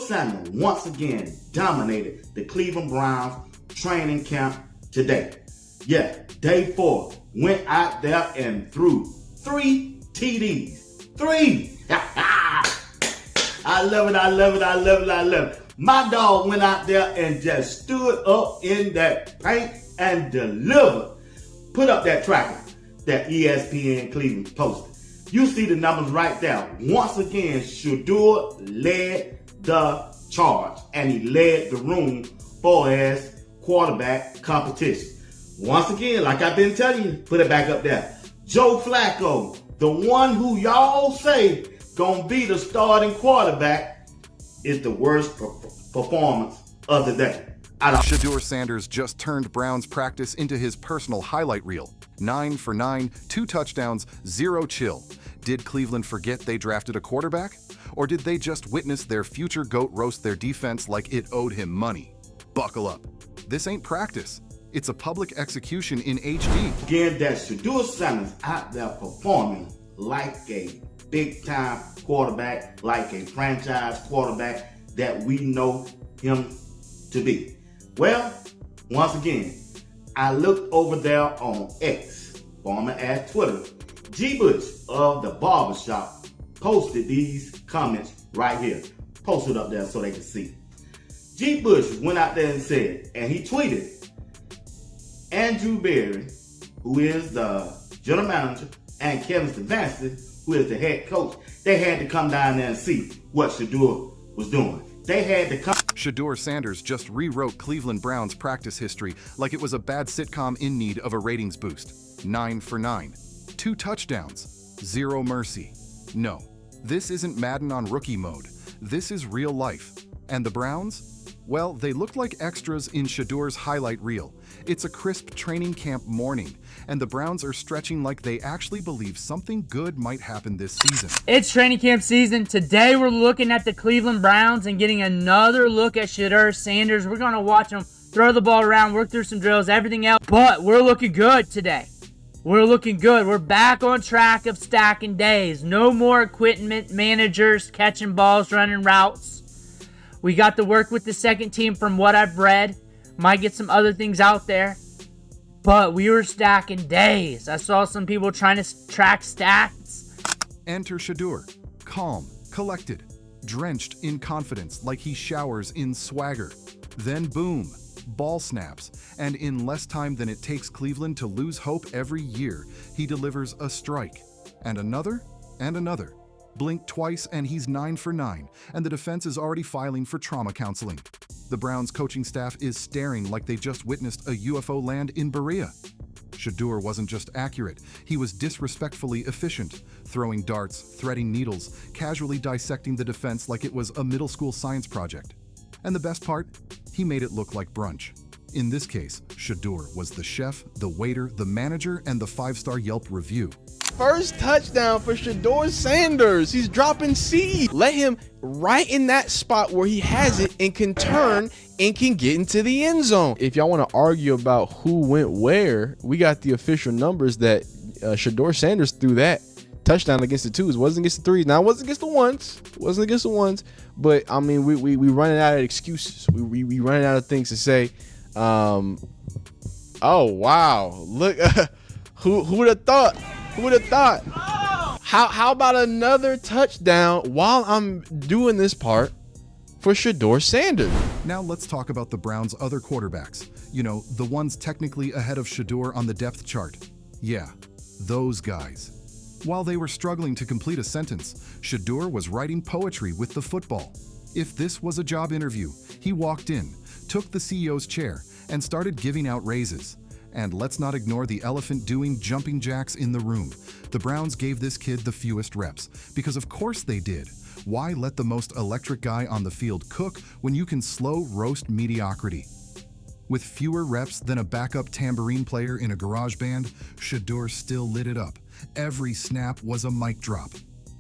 Sanders once again dominated the Cleveland Browns training camp today. Yeah, day 4, went out there and threw 3 TDs. 3! I love it, I love it, I love it, I love it. My dog went out there and just stood up in that paint and delivered. Put up that tracker that ESPN Cleveland posted. You see the numbers right there. Once again, Shadur led the charge, and he led the room for his quarterback competition. Once again, like I've been telling you, put it back up there. Joe Flacco, the one who y'all say gonna be the starting quarterback, is the worst performance of the day. Shadur Sanders just turned Browns practice into his personal highlight reel. 9 for 9, 2 touchdowns, 0 chill. Did Cleveland forget they drafted a quarterback? Or did they just witness their future GOAT roast their defense like it owed him money? Buckle up. This ain't practice. It's a public execution in HD. Again, that Shadur Sanders out there performing like a big-time quarterback, like a franchise quarterback that we know him to be. Well, once again, I looked over there on X, former as Twitter. G. Bush of the Barbershop posted these comments right here. Posted up there so they can see. G. Bush went out there and said, and he tweeted, Andrew Berry, who is the general manager, and Kevin Stefanski, who is the head coach, they had to come down there and see what Shadur was doing. They had to come. Shadur Sanders just rewrote Cleveland Browns practice history like it was a bad sitcom in need of a ratings boost. 9 for 9, 2 touchdowns, 0 mercy. No, this isn't Madden on rookie mode. This is real life. And the Browns? Well, they looked like extras in Shedur's highlight reel. It's a crisp training camp morning, and the Browns are stretching like they actually believe something good might happen this season. It's training camp season. Today we're looking at the Cleveland Browns and getting another look at Shadur Sanders. We're going to watch him throw the ball around, work through some drills, everything else. But we're looking good today. We're looking good. We're back on track of stacking days. No more equipment managers catching balls, running routes. We got to work with the second team from what I've read. Might get some other things out there. But we were stacking days. I saw some people trying to track stats. Enter Shedeur, calm, collected, drenched in confidence like he showers in swagger. Then boom, ball snaps, and in less time than it takes Cleveland to lose hope every year, he delivers a strike. And another, and another. Blink twice and he's 9 for 9, and the defense is already filing for trauma counseling. The Browns coaching staff is staring like they just witnessed a UFO land in Berea. Shadur wasn't just accurate, he was disrespectfully efficient, throwing darts, threading needles, casually dissecting the defense like it was a middle school science project. And the best part? He made it look like brunch. In this case, Shadur was the chef, the waiter, the manager, and the 5-star Yelp review. First touchdown for Shadur Sanders. He's dropping seed. Let him right in that spot where he has it and can turn and can get into the end zone. If y'all want to argue about who went where, we got the official numbers that Shadur Sanders threw that touchdown against the 2s. Wasn't against the 3s. Now, it wasn't against the 1s. Wasn't against the 1s. But, I mean, we running out of excuses. We running out of things to say. Oh, wow. Look, who would have thought? Who would have thought? How about another touchdown while I'm doing this part for Shadur Sanders? Now let's talk about the Browns' other quarterbacks. You know, the ones technically ahead of Shadur on the depth chart. Yeah, those guys. While they were struggling to complete a sentence, Shadur was writing poetry with the football. If this was a job interview, he walked in, took the CEO's chair, and started giving out raises. And let's not ignore the elephant doing jumping jacks in the room. The Browns gave this kid the fewest reps, because of course they did. Why let the most electric guy on the field cook when you can slow roast mediocrity? With fewer reps than a backup tambourine player in a garage band, Shadur still lit it up. Every snap was a mic drop.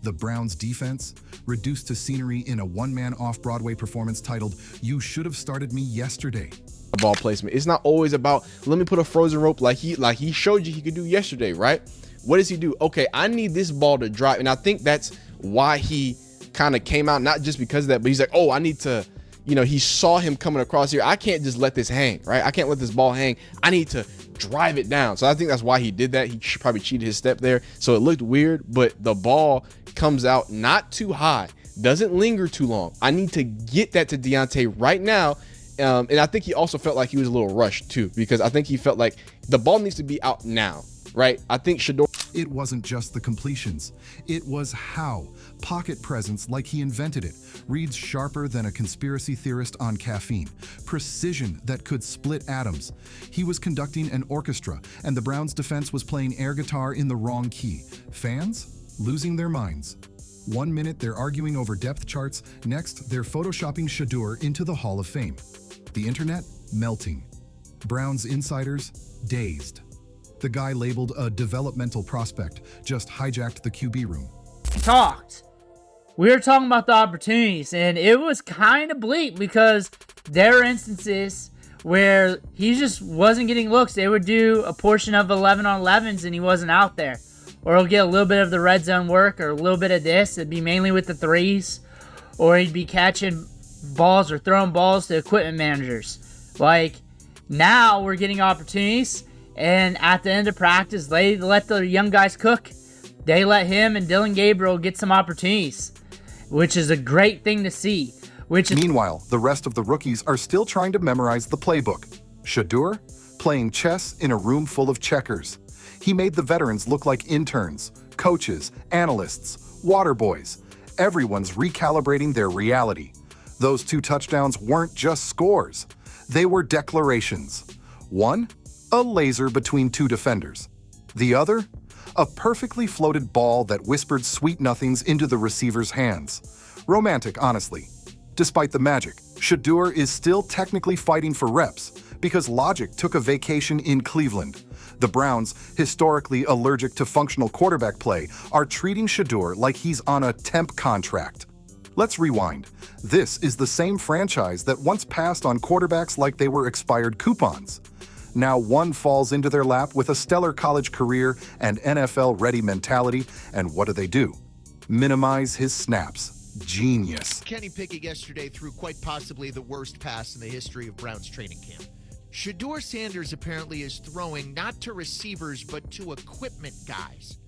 The Browns' defense, reduced to scenery in a one-man off-Broadway performance titled, "You Should Have Started Me Yesterday." Ball placement. It's not always about, let me put a frozen rope like he showed you he could do yesterday, right? What does he do? Okay, I need this ball to drop, and I think that's why he kind of came out, not just because of that, but he's like, oh, I need to, you know, he saw him coming across here. I can't just let this hang, right? I can't let this ball hang. I need to drive it down. So I think that's why he did that. He probably cheated his step there. So it looked weird, but the ball comes out not too high, doesn't linger too long. I need to get that to Deontay right now. And I think he also felt like he was a little rushed too, because I think he felt like the ball needs to be out now, right? I think Shedeur. It wasn't just the completions. It was how. Pocket presence like he invented it. Reads sharper than a conspiracy theorist on caffeine. Precision that could split atoms. He was conducting an orchestra, and the Browns' defense was playing air guitar in the wrong key. Fans? Losing their minds. 1 minute they're arguing over depth charts, next they're photoshopping Shedeur into the Hall of Fame. The internet? Melting. Browns insiders? Dazed. The guy labeled a developmental prospect just hijacked the QB room. We were talking about the opportunities, and it was kind of bleak because there are instances where he just wasn't getting looks. They would do a portion of 11 on 11s and he wasn't out there. Or he'll get a little bit of the red zone work or a little bit of this. It'd be mainly with the threes. Or he'd be catching balls or throwing balls to equipment managers. Like, now we're getting opportunities, and at the end of practice, they let the young guys cook. They let him and Dylan Gabriel get some opportunities, which is a great thing to see. Meanwhile, the rest of the rookies are still trying to memorize the playbook. Shedeur, playing chess in a room full of checkers. He made the veterans look like interns, coaches, analysts, water boys. Everyone's recalibrating their reality. Those 2 touchdowns weren't just scores. They were declarations. One, a laser between 2 defenders. The other, a perfectly floated ball that whispered sweet nothings into the receiver's hands. Romantic, honestly. Despite the magic, Shedeur is still technically fighting for reps because logic took a vacation in Cleveland. The Browns, historically allergic to functional quarterback play, are treating Shedeur like he's on a temp contract. Let's rewind. This is the same franchise that once passed on quarterbacks like they were expired coupons. Now one falls into their lap with a stellar college career and NFL-ready mentality, and what do? Minimize his snaps. Genius. Kenny Pickett yesterday threw quite possibly the worst pass in the history of Browns training camp. Shadur Sanders apparently is throwing not to receivers, but to equipment guys.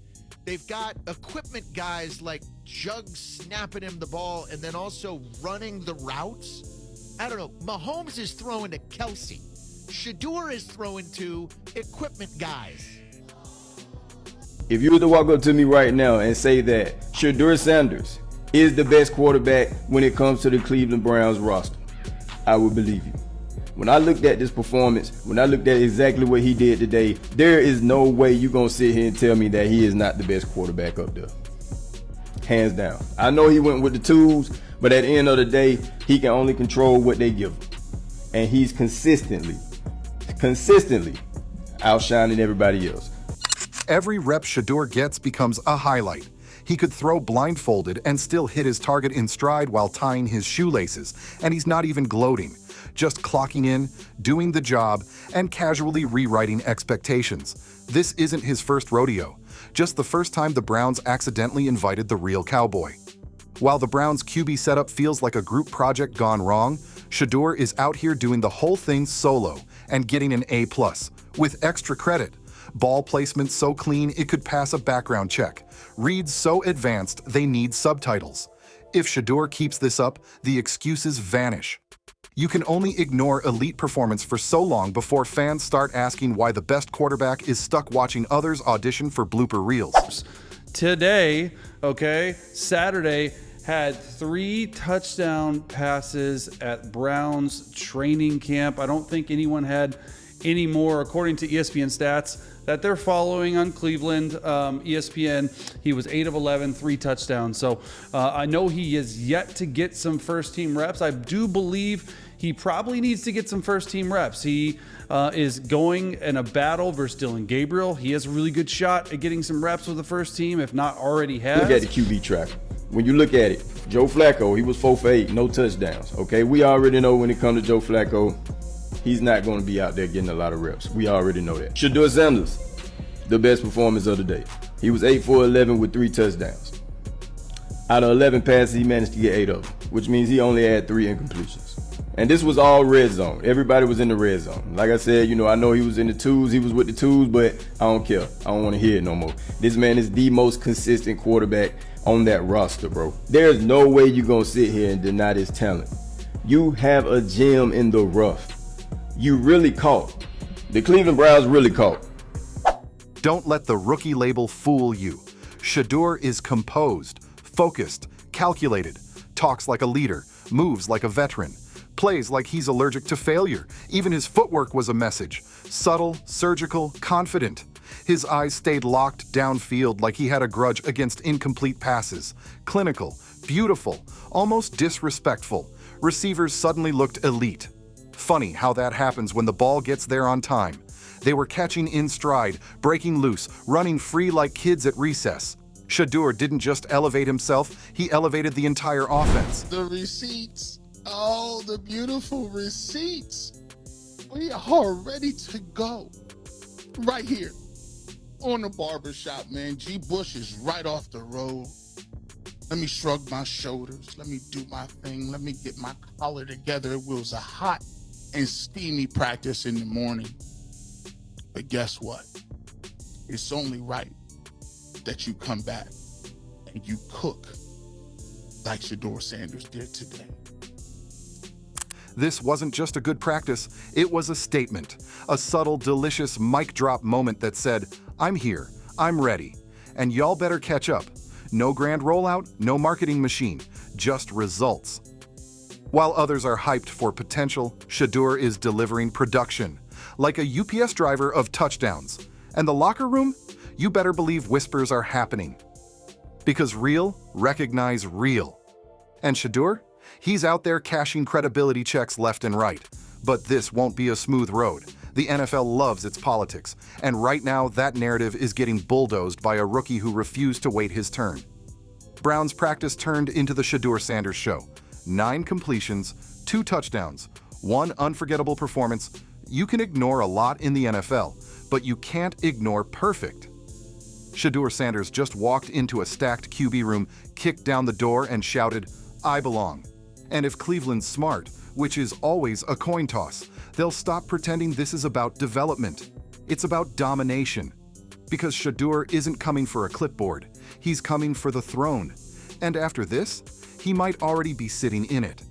They've got equipment guys like Jugs snapping him the ball and then also running the routes. I don't know. Mahomes is throwing to Kelsey. Shedeur is throwing to equipment guys. If you were to walk up to me right now and say that Shadur Sanders is the best quarterback when it comes to the Cleveland Browns roster, I would believe you. When I looked at this performance, when I looked at exactly what he did today, there is no way you're going to sit here and tell me that he is not the best quarterback up there. Hands down. I know he went with the tools, but at the end of the day, he can only control what they give him. And he's consistently outshining everybody else. Every rep Shedeur gets becomes a highlight. He could throw blindfolded and still hit his target in stride while tying his shoelaces, and he's not even gloating. Just clocking in, doing the job, and casually rewriting expectations. This isn't his first rodeo, just the first time the Browns accidentally invited the real cowboy. While the Browns QB setup feels like a group project gone wrong, Shedeur is out here doing the whole thing solo and getting an A+, with extra credit. Ball placement so clean it could pass a background check. Reads so advanced they need subtitles. If Shedeur keeps this up, the excuses vanish. You can only ignore elite performance for so long before fans start asking why the best quarterback is stuck watching others audition for blooper reels. Today, Saturday, had 3 touchdown passes at Browns training camp. I don't think anyone had any more, according to ESPN stats that they're following on Cleveland. ESPN, he was 8 of 11, 3 touchdowns. So I know he is yet to get some first team reps. I do believe he probably needs to get some first team reps. He is going in a battle versus Dylan Gabriel. He has a really good shot at getting some reps with the first team, if not already has. Look at the QB track. When you look at it, Joe Flacco, he was 4 for 8, no touchdowns. Okay, we already know when it comes to Joe Flacco, he's not going to be out there getting a lot of reps. We already know that. Shadur Sanders, the best performance of the day. He was 8 for 11 with 3 touchdowns. Out of 11 passes, he managed to get 8 of them, which means he only had 3 incompletions. And this was all red zone. Everybody was in the red zone. Like I said, I know he was in the twos, he was with the twos, but I don't care. I don't want to hear it no more. This man is the most consistent quarterback on that roster, bro. There's no way you're going to sit here and deny this talent. You have a gem in the rough. You really caught. The Cleveland Browns really caught. Don't let the rookie label fool you. Shedeur is composed, focused, calculated, talks like a leader, moves like a veteran, plays like he's allergic to failure. Even his footwork was a message. Subtle, surgical, confident. His eyes stayed locked downfield like he had a grudge against incomplete passes. Clinical, beautiful, almost disrespectful. Receivers suddenly looked elite. Funny how that happens when the ball gets there on time. They were catching in stride, breaking loose, running free like kids at recess. Shedeur didn't just elevate himself, he elevated the entire offense. The receipts. Oh, the beautiful receipts. We are ready to go. Right here on the barbershop, man. G. Bush is right off the road. Let me shrug my shoulders. Let me do my thing. Let me get my collar together. It was a hot and steamy practice in the morning. But guess what? It's only right that you come back and you cook like Shadur Sanders did today. This wasn't just a good practice, it was a statement. A subtle, delicious mic drop moment that said, I'm here, I'm ready, and y'all better catch up. No grand rollout, no marketing machine, just results. While others are hyped for potential, Shedeur is delivering production. Like a UPS driver of touchdowns. And the locker room? You better believe whispers are happening. Because real recognize real. And Shedeur? He's out there cashing credibility checks left and right. But this won't be a smooth road. The NFL loves its politics, and right now that narrative is getting bulldozed by a rookie who refused to wait his turn. Browns practice turned into the Shadur Sanders show. 9 completions, 2 touchdowns, 1 unforgettable performance. You can ignore a lot in the NFL, but you can't ignore perfect. Shadur Sanders just walked into a stacked QB room, kicked down the door, and shouted, I belong. And if Cleveland's smart, which is always a coin toss, they'll stop pretending this is about development. It's about domination. Because Shedeur isn't coming for a clipboard, he's coming for the throne. And after this, he might already be sitting in it.